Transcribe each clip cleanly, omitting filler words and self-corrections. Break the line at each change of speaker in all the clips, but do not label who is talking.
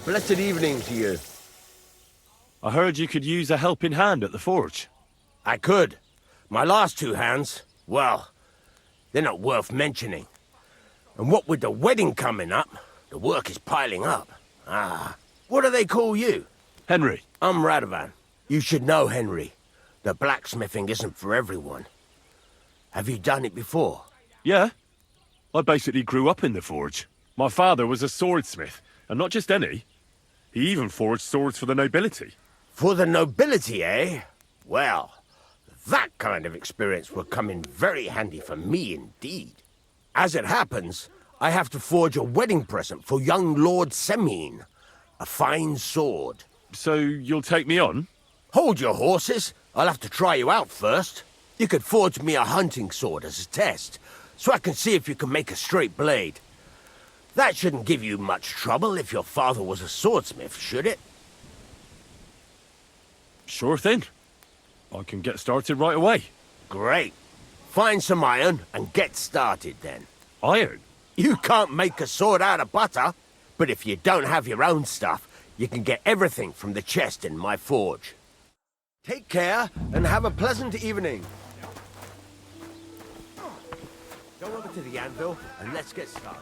Blessed evening to you.
I heard you could use a helping hand at the forge.
I could. My last two hands, well, they're not worth mentioning. And what with the wedding coming up, the work is piling up. What do they call you?
Henry.
I'm Radovan. You should know, Henry. The blacksmithing isn't for everyone. Have you done it before?
Yeah. I basically grew up in the forge. My father was a swordsmith, and not just any. He even forged swords for the nobility.
For the nobility, eh? Well, that kind of experience will come in very handy for me indeed. As it happens, I have to forge a wedding present for young Lord Semine. A fine sword.
So you'll take me on?
Hold your horses. I'll have to try you out first. You could forge me a hunting sword as a test, so I can see if you can make a straight blade. That shouldn't give you much trouble if your father was a swordsmith, should it?
Sure thing. I can get started right away.
Great. Find some iron and get started then.
Iron?
You can't make a sword out of butter, but if you don't have your own stuff, you can get everything from the chest in my forge. Take care and have a pleasant evening. Go over to the anvil and let's get started.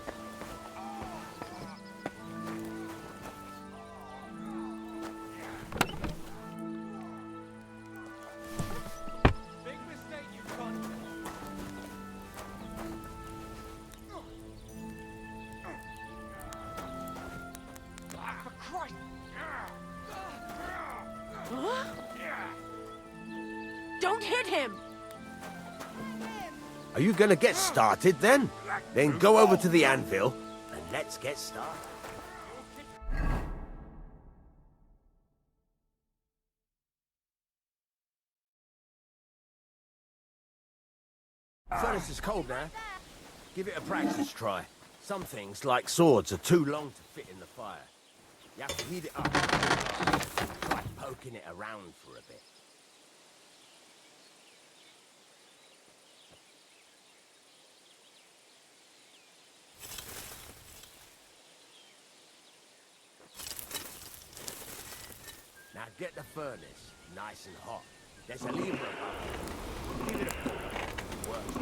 Don't hit him!
Are you gonna get started then? Then go over to the anvil and let's get started. Furnace is cold now. Give it a practice try. Some things, like swords, are too long to fit in the fire. You have to heat it up. Try poking it around for a bit. Now get the furnace nice and hot. There's a lever above it. Give it a pull. It works.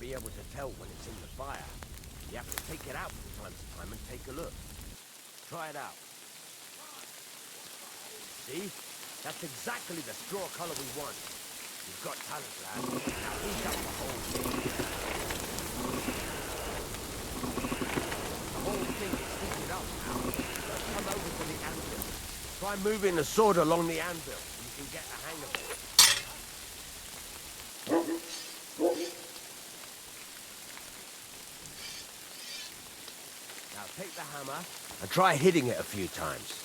Be able to tell when it's in the fire. You have to take it out from time to time and take a look. Try it out. See? That's exactly the straw color we want. You've got talent, lad. Now heat up the whole thing. The whole thing is heated up now. So come over to the anvil. Try moving the sword along the anvil. You can get a hang of it. Take the hammer and try hitting it a few times.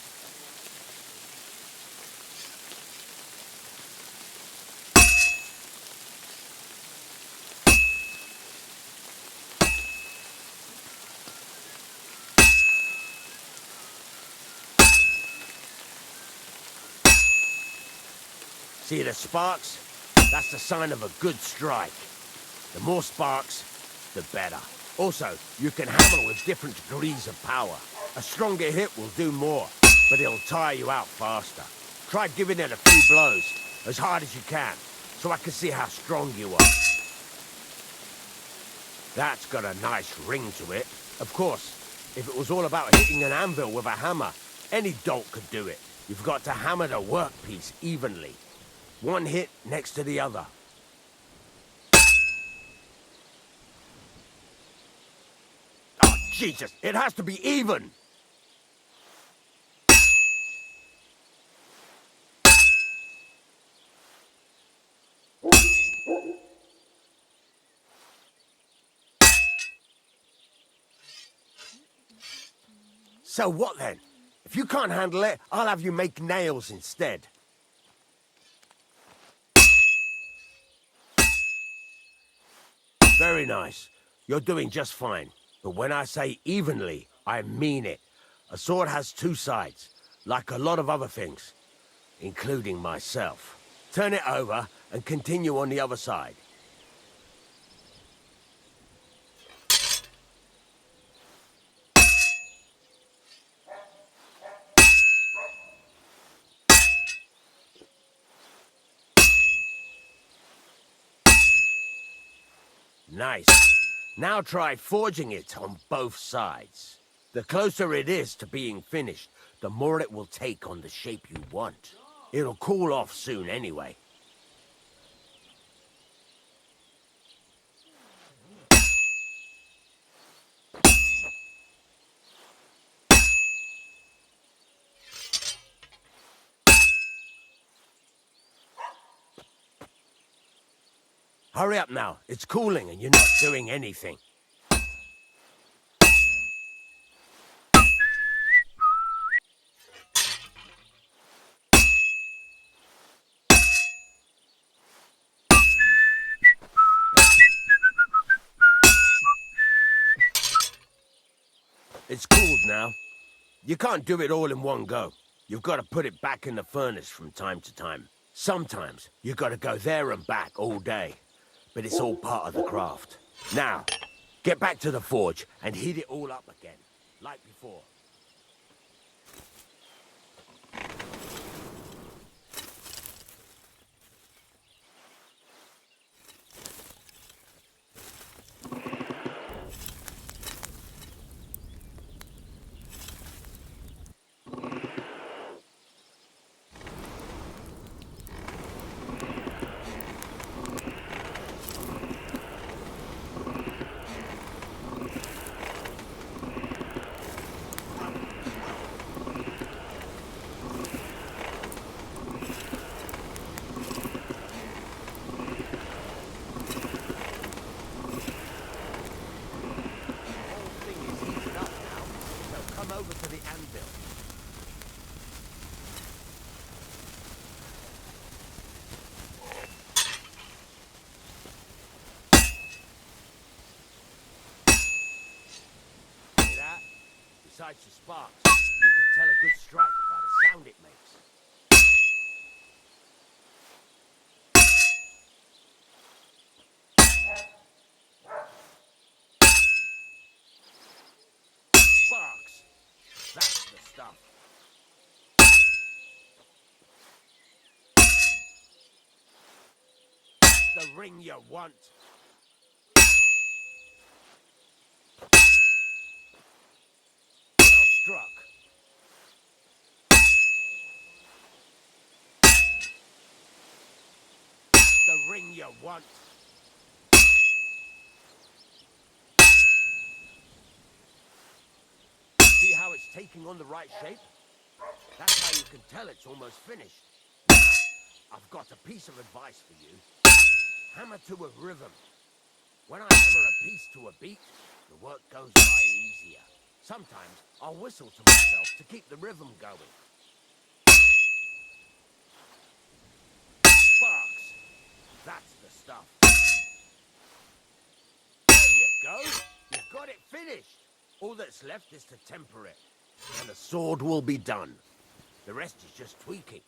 See the sparks? That's the sign of a good strike. The more sparks, the better. Also, you can hammer with different degrees of power. A stronger hit will do more, but it'll tire you out faster. Try giving it a few blows, as hard as you can, so I can see how strong you are. That's got a nice ring to it. Of course, if it was all about hitting an anvil with a hammer, any dolt could do it. You've got to hammer the workpiece evenly. One hit next to the other. Jesus, it has to be even! So what then? If you can't handle it, I'll have you make nails instead. Very nice. You're doing just fine. But when I say evenly, I mean it. A sword has two sides. like a lot of other things, including myself. Turn it over and continue on the other side. Nice. Now try forging it on both sides. The closer it is to being finished, the more it will take on the shape you want. It'll cool off soon anyway. Hurry up now. It's cooling and you're not doing anything. It's cooled now. You can't do it all in one go. You've got to put it back in the furnace from time to time. Sometimes you've got to go there and back all day. But it's all part of the craft. Now, get back to the forge and heat it all up again, like before. Over to the anvil. See that? Besides the sparks, you can tell a good strike by the sound it makes. Sparks. That's the stuff. The ring you want. Well struck. The ring you want. See how it's taking on the right shape? That's how you can tell it's almost finished. Now, I've got a piece of advice for you. Hammer to a rhythm. When I hammer a piece to a beat, the work goes by easier. Sometimes I'll whistle to myself to keep the rhythm going. Sparks. That's the stuff. There you go. You've got it finished. All that's left is to temper it, and the sword will be done. The rest is just tweaking.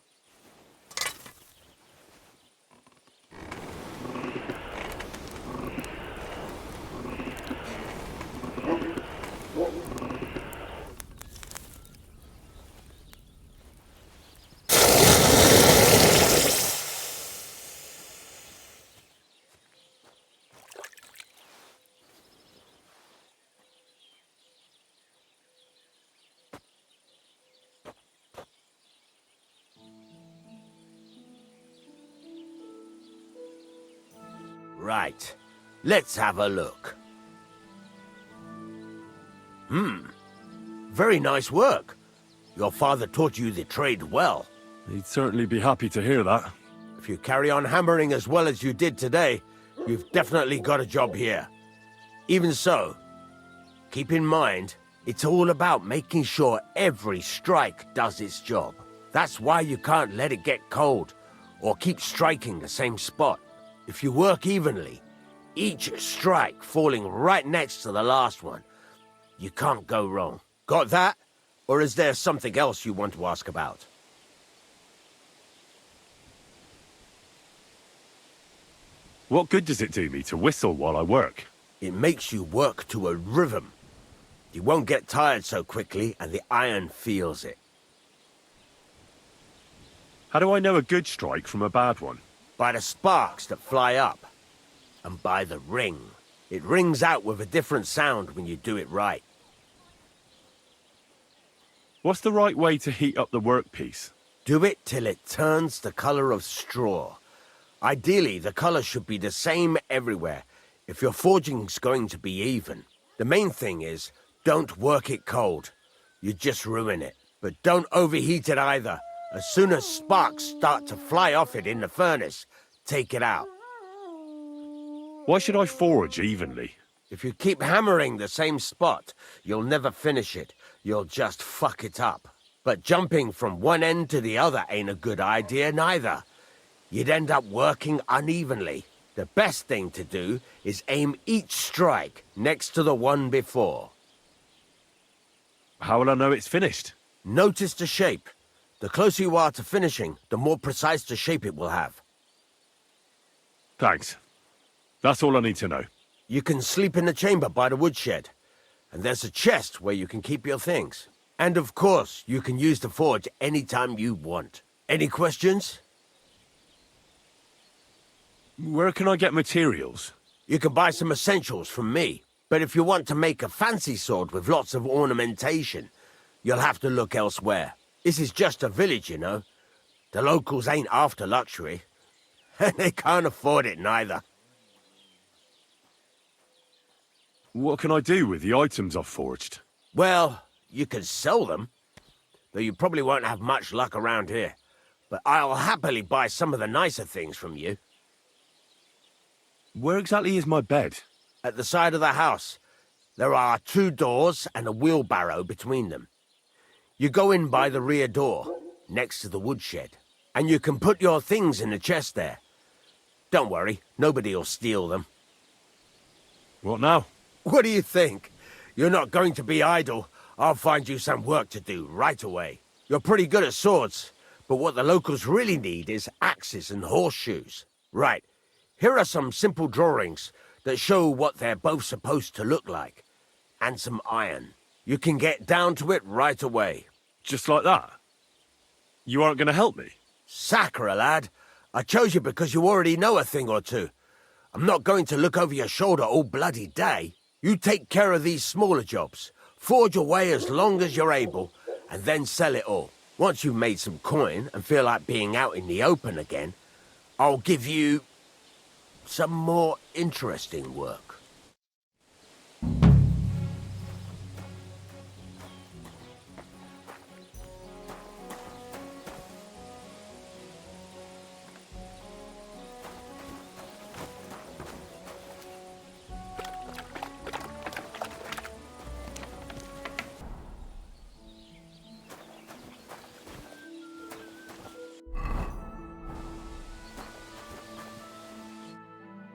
Right. Let's have a look. Very nice work. Your father taught you the trade well.
He'd certainly be happy to hear that.
If you carry on hammering as well as you did today, you've definitely got a job here. Even so, keep in mind, it's all about making sure every strike does its job. That's why you can't let it get cold, or keep striking the same spot. If you work evenly, each strike falling right next to the last one, you can't go wrong. Got that? Or is there something else you want to ask about?
What good does it do me to whistle while I work?
It makes you work to a rhythm. You won't get tired so quickly, and the iron feels it.
How do I know a good strike from a bad one?
By the sparks that fly up. And by the ring. It rings out with a different sound when you do it right.
What's the right way to heat up the workpiece?
Do it till it turns the color of straw. Ideally, the color should be the same everywhere, if your forging's going to be even. The main thing is, don't work it cold. You just ruin it. But don't overheat it either. As soon as sparks start to fly off it in the furnace, take it out.
Why should I forge evenly?
If you keep hammering the same spot, you'll never finish it. You'll just fuck it up. But jumping from one end to the other ain't a good idea neither. You'd end up working unevenly. The best thing to do is aim each strike next to the one before.
How will I know it's finished?
Notice the shape. The closer you are to finishing, the more precise the shape it will have.
Thanks. That's all I need to know.
You can sleep in the chamber by the woodshed. And there's a chest where you can keep your things. And of course, you can use the forge anytime you want. Any questions?
Where can I get materials?
You can buy some essentials from me. But if you want to make a fancy sword with lots of ornamentation, you'll have to look elsewhere. This is just a village, you know. The locals ain't after luxury. And they can't afford it neither.
What can I do with the items I've forged?
Well, you can sell them. Though you probably won't have much luck around here. But I'll happily buy some of the nicer things from you.
Where exactly is my bed?
At the side of the house. There are 2 doors and a wheelbarrow between them. You go in by the rear door, next to the woodshed. And you can put your things in the chest there. Don't worry, nobody'll steal them.
What now?
What do you think? You're not going to be idle. I'll find you some work to do right away. You're pretty good at swords, but what the locals really need is axes and horseshoes. Right, here are some simple drawings that show what they're both supposed to look like. And some iron. You can get down to it right away.
Just like that? You aren't going to help me?
Sacre, lad. I chose you because you already know a thing or two. I'm not going to look over your shoulder all bloody day. You take care of these smaller jobs. Forge away as long as you're able, and then sell it all. Once you've made some coin and feel like being out in the open again, I'll give you some more interesting work.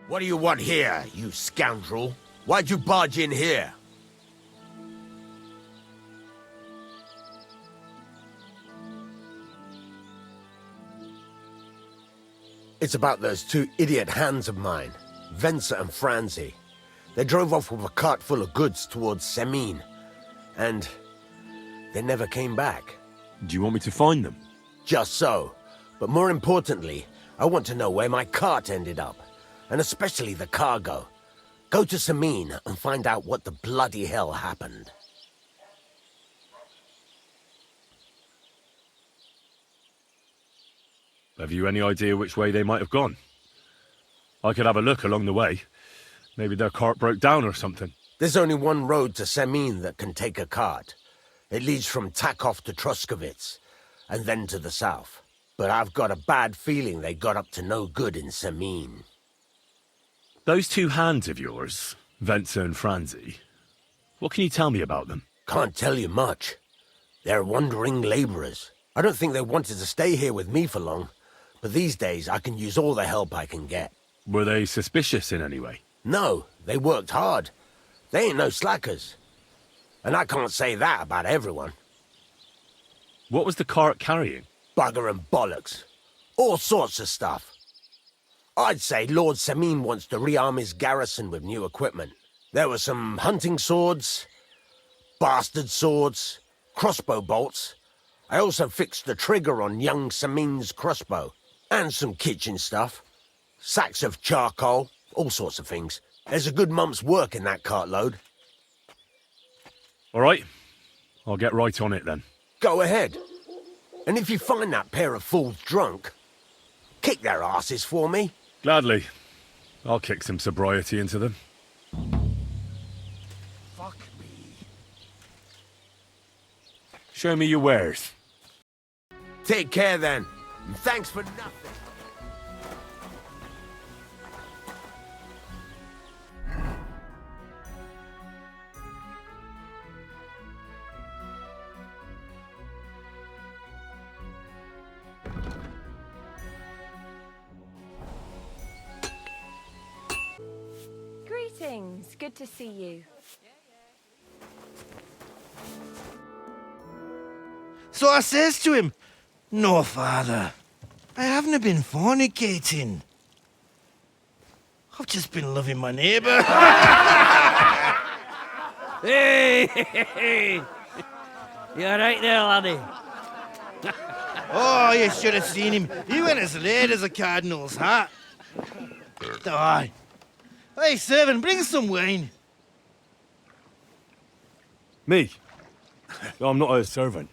What do you want here, you scoundrel? Why'd you barge in here? It's about those 2 idiot hands of mine, Venser and Franzi. They drove off with a cart full of goods towards Semine, and they never came back.
Do you want me to find them?
Just so. But more importantly, I want to know where my cart ended up. And especially the cargo. Go to Semine and find out what the bloody hell happened.
Have you any idea which way they might have gone? I could have a look along the way. Maybe their cart broke down or something.
There's only one road to Semine that can take a cart. It leads from Takov to Troskovitz, and then to the south. But I've got a bad feeling they got up to no good in Semine.
Those 2 hands of yours, Venser and Franzi, what can you tell me about them?
Can't tell you much. They're wandering laborers. I don't think they wanted to stay here with me for long, but these days I can use all the help I can get.
Were they suspicious in any way?
No, they worked hard. They ain't no slackers. And I can't say that about everyone.
What was the cart carrying?
Bugger and bollocks. All sorts of stuff. I'd say Lord Samin wants to rearm his garrison with new equipment. There were some hunting swords, bastard swords, crossbow bolts. I also fixed the trigger on young Samin's crossbow. And some kitchen stuff. Sacks of charcoal, all sorts of things. There's a good month's work in that cartload.
All right. I'll get right on it then.
Go ahead. And if you find that pair of fools drunk, kick their asses for me.
Gladly. I'll kick some sobriety into them.
Fuck me.
Show me your wares.
Take care then. And thanks for nothing.
Greetings. Good to see you.
So I says to him, "No, father, I haven't been fornicating. I've just been loving my neighbour."
Hey! You alright there, laddie?
Oh, you should have seen him. He went as red as a cardinal's hat. Aye. Hey, servant, bring some wine.
Me? I'm not a servant.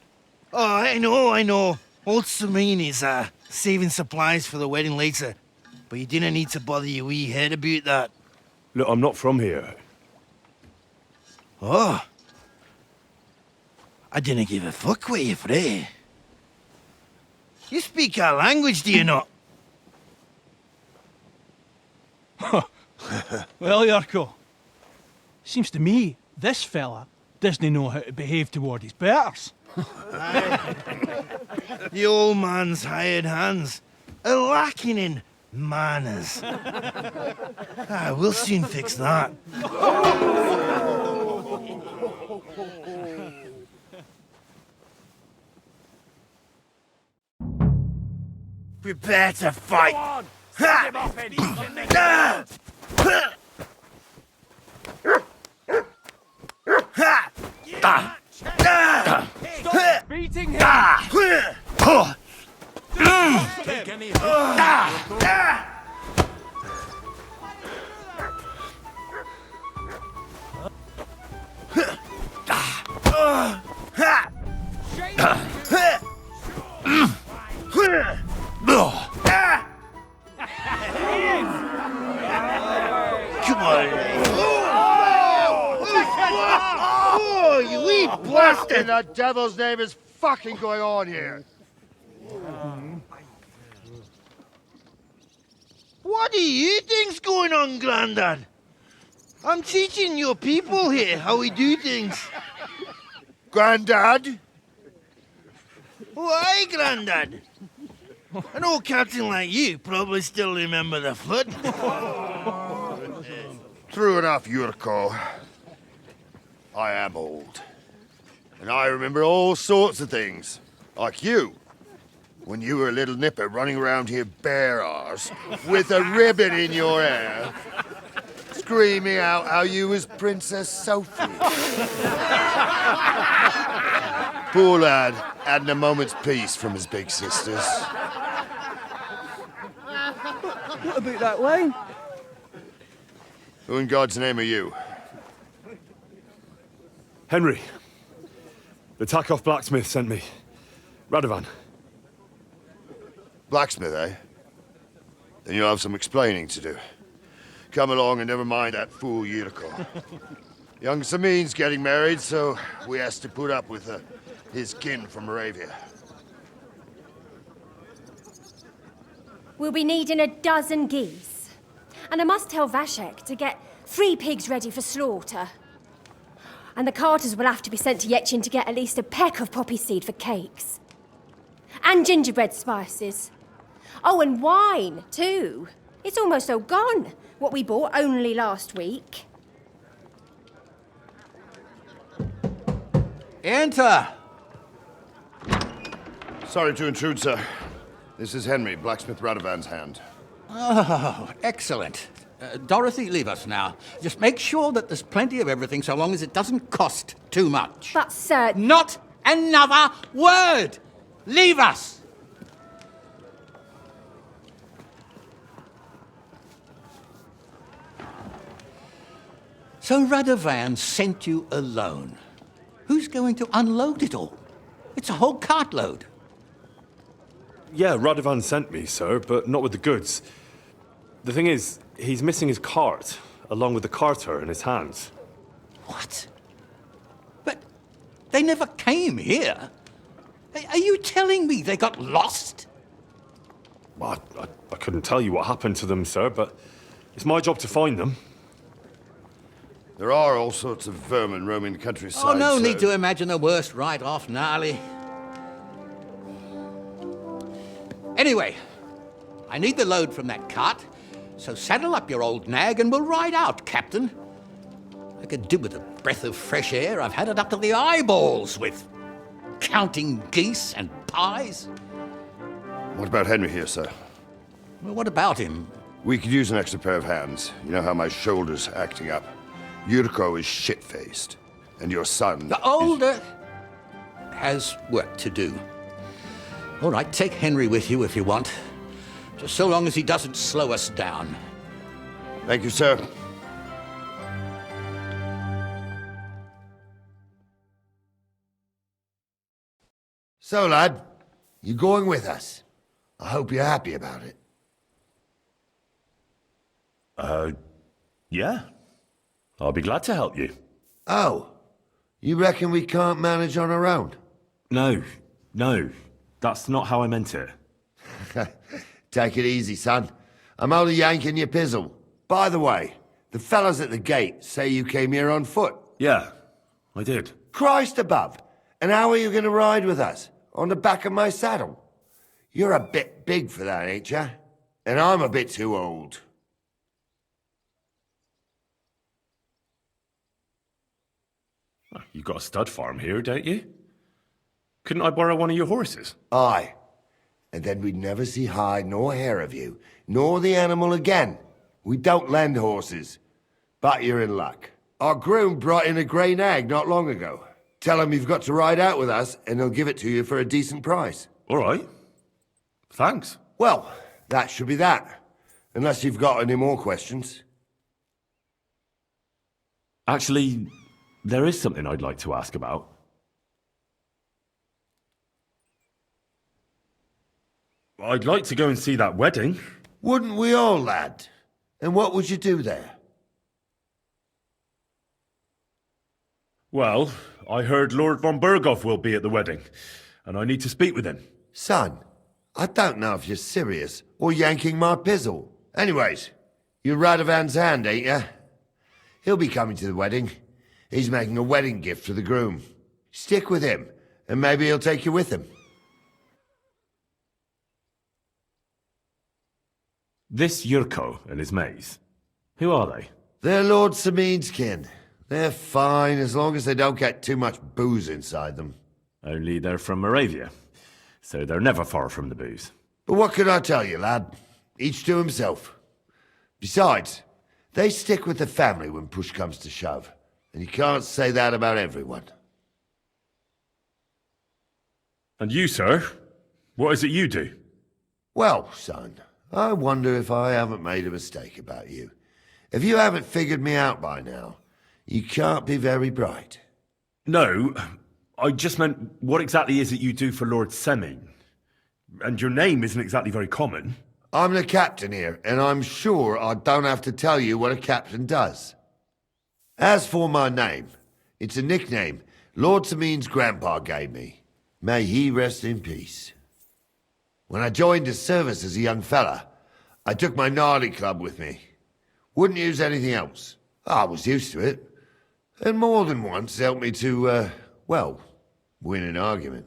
Oh, I know. Old Samin is saving supplies for the wedding later. But you didn't need to bother your wee head about that.
Look, I'm not from here.
Oh. I didn't give a fuck what you fray. You speak our language, do you not?
Well, Yarko, seems to me this fella doesn't know how to behave toward his betters.
The old man's hired hands are lacking in manners. We'll soon fix that. Prepare to fight.
On! Set him off, Eddie! Stop beating him! Take any
Come on. Oh, you wee
What in
bastard!
the devil's name is fucking going on here?
What do you think's going on, Grandad? I'm teaching your people here how we do things.
Grandad?
Why, Grandad? An old captain like you probably still remember the flood.
True enough, Yurko. I am old. And I remember all sorts of things. Like you. When you were a little nipper running around here bare arse, with a ribbon in your hair, screaming out how you was Princess Sophie. Poor lad, hadn't a moment's peace from his big sisters.
What about that wine?
Who in God's name are you?
Henry. The Takoff blacksmith sent me. Radovan.
Blacksmith, eh? Then you'll have some explaining to do. Come along and never mind that fool Yurko. Young Samin's getting married, so we has to put up with his kin from Moravia.
We'll be needing a dozen geese. And I must tell Vashek to get 3 pigs ready for slaughter. And the carters will have to be sent to Yetchin to get at least a peck of poppy seed for cakes. And gingerbread spices. Oh, and wine, too. It's almost all gone, what we bought only last week.
Enter!
Sorry to intrude, sir. This is Henry, blacksmith Radovan's hand.
Oh, excellent. Dorothy, leave us now. Just make sure that there's plenty of everything so long as it doesn't cost too much.
But, sir...
Not another word! Leave us! So Radovan sent you alone. Who's going to unload it all? It's a whole cartload.
Yeah, Radovan sent me, sir, but not with the goods. The thing is, he's missing his cart, along with the carter in his hands.
What? But they never came here. Are you telling me they got lost?
Well, I couldn't tell you what happened to them, sir, but it's my job to find them.
There are all sorts of vermin roaming the countryside.
Oh, no
so-
need to imagine the worst right off, gnarly. Anyway, I need the load from that cart, so saddle up your old nag and we'll ride out, Captain. I could do with a breath of fresh air. I've had it up to the eyeballs with counting geese and pies.
What about Henry here, sir?
Well, what about him?
We could use an extra pair of hands. You know how my shoulder's acting up. Yurko is shit-faced. And your son...
The older has work to do. All right, take Henry with you if you want. Just so long as he doesn't slow us down.
Thank you, sir. So, lad, you going with us? I hope you're happy about it.
Yeah. I'll be glad to help you.
Oh, you reckon we can't manage on our own?
No. That's not how I meant it.
Take it easy, son. I'm only yanking your pizzle. By the way, the fellas at the gate say you came here on foot.
Yeah, I did.
Christ above! And how are you going to ride with us? On the back of my saddle? You're a bit big for that, ain't ya? And I'm a bit too old.
You've got a stud farm here, don't you? Couldn't I borrow one of your horses?
Aye. And then we'd never see hide nor hair of you, nor the animal again. We don't lend horses. But you're in luck. Our groom brought in a grey nag not long ago. Tell him you've got to ride out with us, and he'll give it to you for a decent price.
All right. Thanks.
Well, that should be that. Unless you've got any more questions.
Actually, there is something I'd like to ask about. I'd like to go and see that wedding.
Wouldn't we all, lad? And what would you do there?
Well, I heard Lord von Berghoff will be at the wedding, and I need to speak with him.
Son, I don't know if you're serious or yanking my pizzle. Anyways, you're Radovan's hand, ain't ya? He'll be coming to the wedding. He's making a wedding gift for the groom. Stick with him, and maybe he'll take you with him.
This Yurko and his mates, who are they?
They're Lord Samin's kin. They're fine as long as they don't get too much booze inside them.
Only they're from Moravia, so they're never far from the booze.
But what could I tell you, lad? Each to himself. Besides, they stick with the family when push comes to shove. And you can't say that about everyone.
And you, sir? What is it you do?
Well, son, I wonder if I haven't made a mistake about you. If you haven't figured me out by now, you can't be very bright.
No, I just meant, what exactly is it you do for Lord Semin? And your name isn't exactly very common.
I'm the captain here, and I'm sure I don't have to tell you what a captain does. As for my name, it's a nickname Lord Samin's grandpa gave me. May he rest in peace. When I joined his service as a young fella, I took my gnarly club with me. Wouldn't use anything else. I was used to it. And more than once helped me to, win an argument.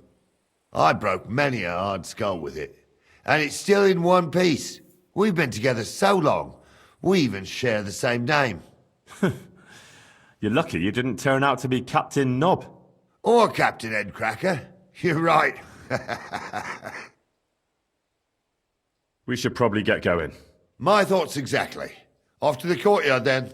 I broke many a hard skull with it. And it's still in one piece. We've been together so long, we even share the same name.
You're lucky you didn't turn out to be Captain Knob.
Or Captain Headcracker. You're right.
We should probably get going.
My thoughts exactly. Off to the courtyard then.